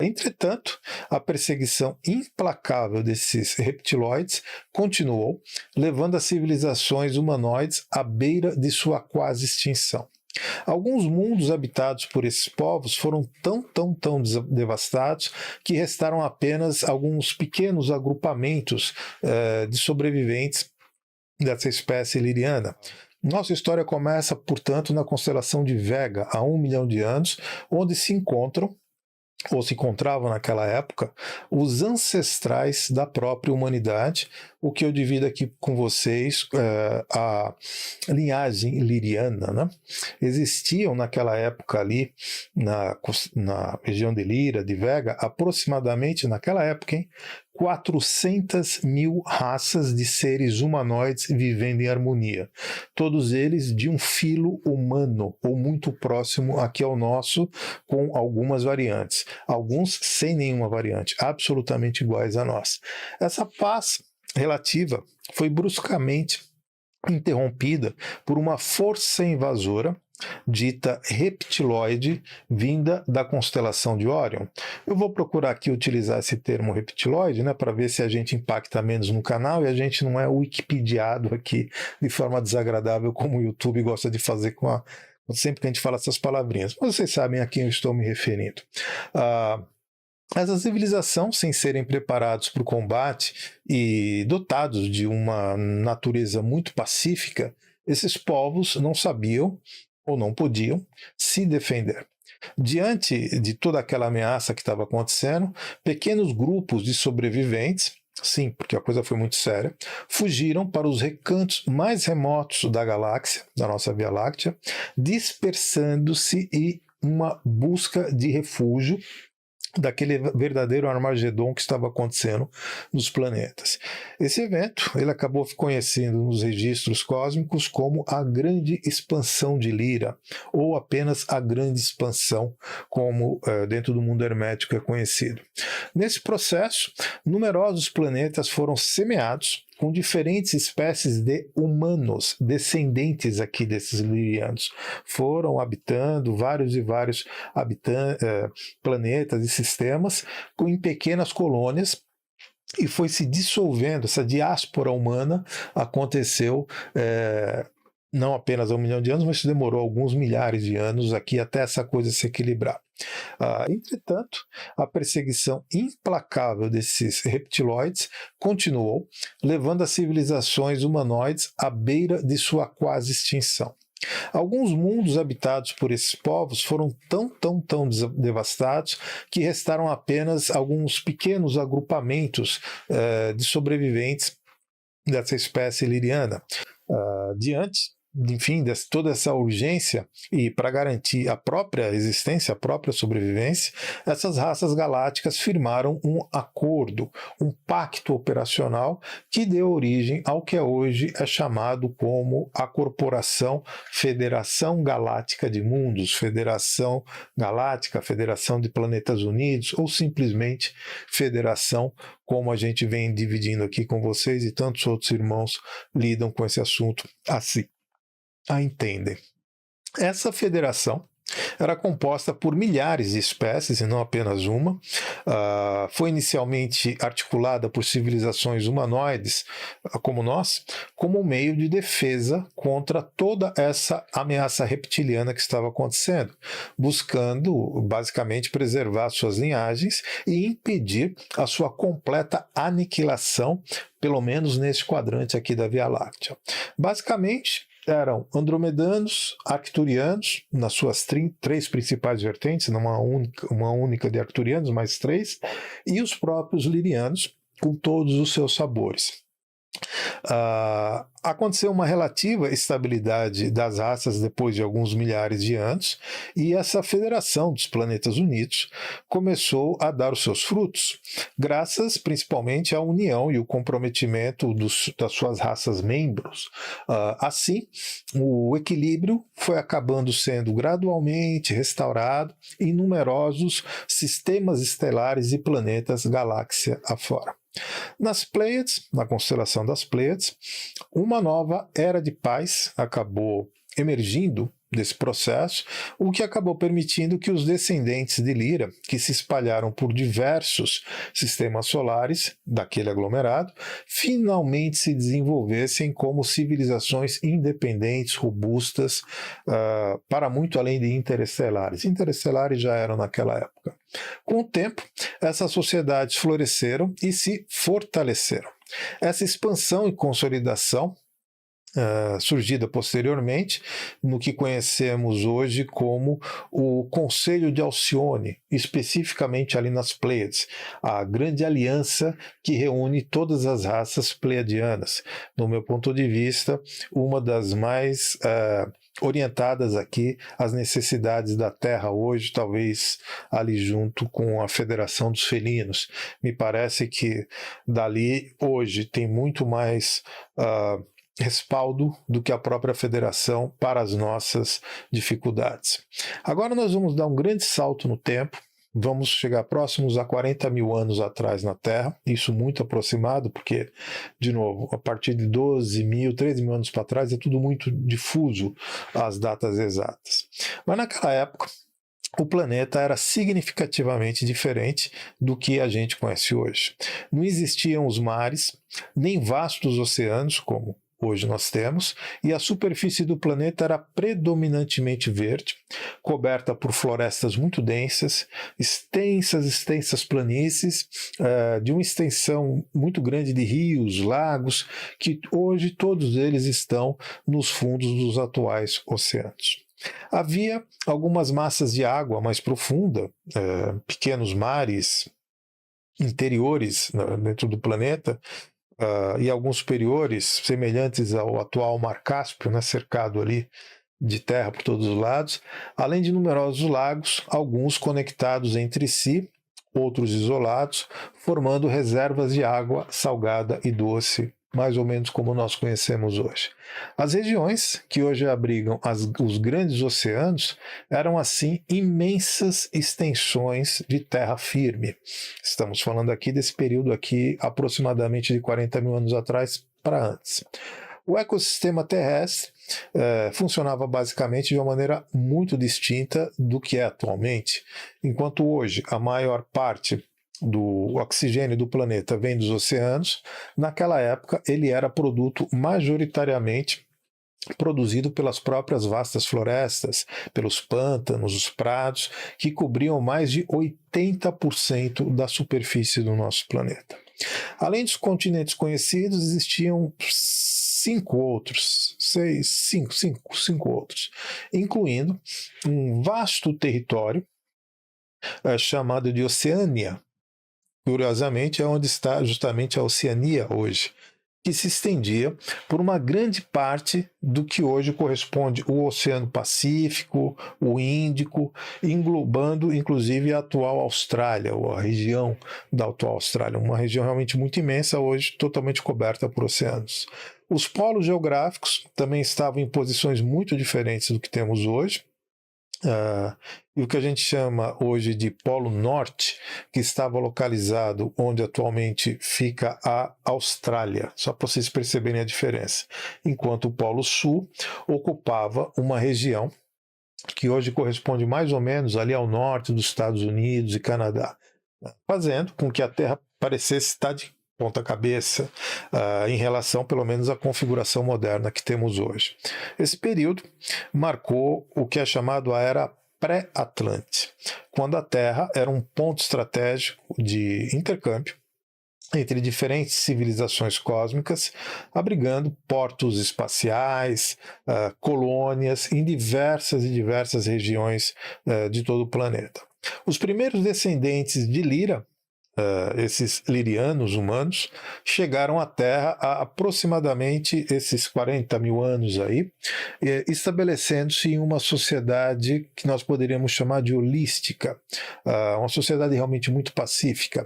Entretanto, a perseguição implacável desses reptiloides continuou, levando as civilizações humanoides à beira de sua quase extinção. Alguns mundos habitados por esses povos foram tão devastados que restaram apenas alguns pequenos agrupamentos de sobreviventes dessa espécie liriana. Nossa história começa, portanto, na constelação de Vega, há 1 milhão de anos, onde se encontram ou se encontravam naquela época, os ancestrais da própria humanidade, o que eu divido aqui com vocês, a linhagem liriana, né? Existiam naquela época ali, na região de Lira, de Vega, aproximadamente, naquela época, 400 mil raças de seres humanoides vivendo em harmonia. Todos eles de um filo humano, ou muito próximo aqui ao nosso, com algumas variantes. Alguns sem nenhuma variante, absolutamente iguais a nós. Essa paz relativa foi bruscamente interrompida por uma força invasora dita reptiloide, vinda da constelação de Órion. Eu vou procurar aqui utilizar esse termo reptiloide, né, para ver se a gente impacta menos no canal e a gente não é wikipediado aqui de forma desagradável, como o YouTube gosta de fazer sempre que a gente fala essas palavrinhas. Mas vocês sabem a quem eu estou me referindo. Essa civilização, sem serem preparados para o combate e dotados de uma natureza muito pacífica, esses povos não sabiam ou não podiam se defender. Diante de toda aquela ameaça que estava acontecendo, pequenos grupos de sobreviventes, sim, porque a coisa foi muito séria, fugiram para os recantos mais remotos da galáxia, da nossa Via Láctea, dispersando-se em uma busca de refúgio daquele verdadeiro Armagedon que estava acontecendo nos planetas. Esse evento ele acabou conhecendo nos registros cósmicos como a Grande Expansão de Lira, ou apenas a Grande Expansão, como dentro do mundo hermético é conhecido. Nesse processo, numerosos planetas foram semeados com diferentes espécies de humanos, descendentes aqui desses lirianos. Foram habitando vários planetas e sistemas em pequenas colônias, e foi se dissolvendo. Essa diáspora humana aconteceu não apenas há 1 milhão de anos, mas isso demorou alguns milhares de anos aqui até essa coisa se equilibrar. Entretanto, a perseguição implacável desses reptiloides continuou, levando as civilizações humanoides à beira de sua quase extinção. Alguns mundos habitados por esses povos foram tão devastados que restaram apenas alguns pequenos agrupamentos de sobreviventes dessa espécie liriana. Diante, enfim, de toda essa urgência e para garantir a própria existência, a própria sobrevivência, essas raças galácticas firmaram um acordo, um pacto operacional que deu origem ao que hoje é chamado como a Corporação Federação Galáctica de Mundos, Federação Galáctica, Federação de Planetas Unidos, ou simplesmente Federação, como a gente vem dividindo aqui com vocês e tantos outros irmãos lidam com esse assunto assim a entendem. Essa federação era composta por milhares de espécies e não apenas uma. Foi inicialmente articulada por civilizações humanoides como nós, como um meio de defesa contra toda essa ameaça reptiliana que estava acontecendo, buscando basicamente preservar suas linhagens e impedir a sua completa aniquilação, pelo menos nesse quadrante aqui da Via Láctea. Basicamente, eram andromedanos, arcturianos, nas suas três principais vertentes, não uma única de arcturianos, mas 3, e os próprios lirianos, com todos os seus sabores. Aconteceu uma relativa estabilidade das raças depois de alguns milhares de anos, e essa Federação dos Planetas Unidos começou a dar os seus frutos, graças principalmente à união e o comprometimento das suas raças membros. Assim, o equilíbrio foi acabando sendo gradualmente restaurado em numerosos sistemas estelares e planetas galáxia afora. Nas Pleiades, na constelação das Pleiades, uma nova era de paz acabou emergindo desse processo, o que acabou permitindo que os descendentes de Lyra, que se espalharam por diversos sistemas solares daquele aglomerado, finalmente se desenvolvessem como civilizações independentes, robustas, para muito além de interestelares. Interestelares já eram naquela época. Com o tempo, essas sociedades floresceram e se fortaleceram. Essa expansão e consolidação surgida posteriormente no que conhecemos hoje como o Conselho de Alcione, especificamente ali nas Pleiades, a grande aliança que reúne todas as raças pleiadianas. No meu ponto de vista, uma das mais orientadas aqui às necessidades da Terra hoje, talvez ali junto com a Federação dos Felinos. Me parece que dali hoje tem muito mais respaldo do que a própria federação para as nossas dificuldades. Agora nós vamos dar um grande salto no tempo, vamos chegar próximos a 40 mil anos atrás na Terra, isso muito aproximado, porque, de novo, a partir de 12 mil, 13 mil anos para trás é tudo muito difuso as datas exatas. Mas naquela época, o planeta era significativamente diferente do que a gente conhece hoje. Não existiam os mares, nem vastos oceanos, como hoje nós temos, e a superfície do planeta era predominantemente verde, coberta por florestas muito densas, extensas planícies, de uma extensão muito grande de rios, lagos, que hoje todos eles estão nos fundos dos atuais oceanos. Havia algumas massas de água mais profunda, pequenos mares interiores dentro do planeta, e alguns superiores, semelhantes ao atual Mar Cáspio, né, cercado ali de terra por todos os lados, além de numerosos lagos, alguns conectados entre si, outros isolados, formando reservas de água salgada e doce, mais ou menos como nós conhecemos hoje. As regiões que hoje abrigam os grandes oceanos eram, assim, imensas extensões de terra firme. Estamos falando aqui desse período aqui, aproximadamente de 40 mil anos atrás para antes. O ecossistema terrestre funcionava basicamente de uma maneira muito distinta do que é atualmente. Enquanto hoje a maior parte do oxigênio do planeta vem dos oceanos, naquela época ele era produto majoritariamente produzido pelas próprias vastas florestas, pelos pântanos, os prados, que cobriam mais de 80% da superfície do nosso planeta. Além dos continentes conhecidos, existiam cinco outros, incluindo um vasto território chamado de Oceânia. Curiosamente, é onde está justamente a Oceania hoje, que se estendia por uma grande parte do que hoje corresponde ao Oceano Pacífico, o Índico, englobando inclusive a atual Austrália, ou a região da atual Austrália, uma região realmente muito imensa, hoje totalmente coberta por oceanos. Os polos geográficos também estavam em posições muito diferentes do que temos hoje. E o que a gente chama hoje de Polo Norte, que estava localizado onde atualmente fica a Austrália, só para vocês perceberem a diferença. Enquanto o Polo Sul ocupava uma região que hoje corresponde mais ou menos ali ao norte dos Estados Unidos e Canadá, fazendo com que a Terra parecesse estar de ponta cabeça em relação, pelo menos, à configuração moderna que temos hoje. Esse período marcou o que é chamado a Era Pré-Atlântica, quando a Terra era um ponto estratégico de intercâmbio entre diferentes civilizações cósmicas, abrigando portos espaciais, colônias em diversas regiões de todo o planeta. Os primeiros descendentes de Lyra, esses lirianos humanos, chegaram à Terra há aproximadamente esses 40 mil anos aí, estabelecendo-se em uma sociedade que nós poderíamos chamar de holística, uma sociedade realmente muito pacífica.